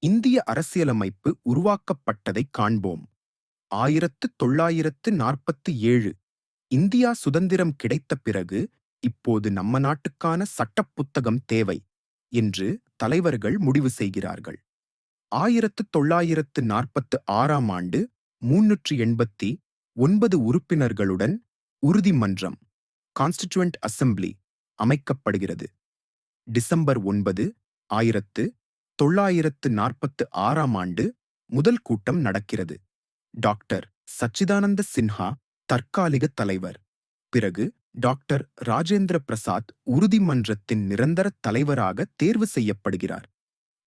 இந்திய அரசியலமைப்பு உருவாக்கப்பட்டதைக் காண்போம். 1947 இந்தியா சுதந்திரம் கிடைத்த பிறகு, இப்போது நம்ம நாட்டுக்கான சட்டப் புத்தகம் தேவை என்று தலைவர்கள் முடிவு செய்கிறார்கள். 1946ஆம் ஆண்டு 389 உறுப்பினர்களுடன் உறுதி மன்றம் கான்ஸ்டிடியூயன்ட் அசெம்பிளி அமைக்கப்படுகிறது. டிசம்பர் 9, 1946ஆம் ஆண்டு முதல் கூட்டம் நடக்கிறது. டாக்டர் சச்சிதானந்த சின்ஹா தற்காலிக தலைவர். பிறகு டாக்டர் ராஜேந்திர பிரசாத் உறுதிமன்றத்தின் நிரந்தர தலைவராக தேர்வு செய்யப்படுகிறார்.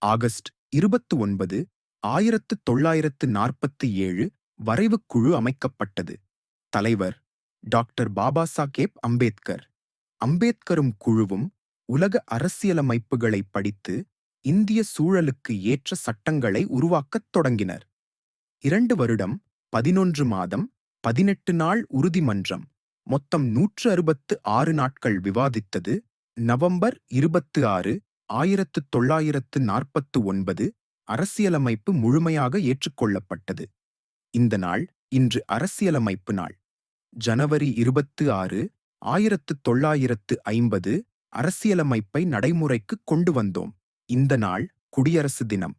ஆகஸ்ட் 29, 1947 வரைவுக் குழு அமைக்கப்பட்டது. தலைவர் டாக்டர் பாபா சாஹேப் அம்பேத்கர். அம்பேத்கரும் குழுவும் உலக அரசியலமைப்புகளை படித்து இந்திய சூழலுக்கு ஏற்ற சட்டங்களை உருவாக்கத் தொடங்கினர். 2 வருடம் 11 மாதம் 18 நாள் உறுதிமன்றம் மொத்தம் 166 நாட்கள் விவாதித்தது. நவம்பர் 26, 1949 அரசியலமைப்பு முழுமையாக ஏற்றுக்கொள்ளப்பட்டது. இந்த நாள் இன்று அரசியலமைப்பு நாள். ஜனவரி 26, 1950 அரசியலமைப்பை நடைமுறைக்கு கொண்டு வந்தோம். இந்த நாள் குடியரசு தினம்.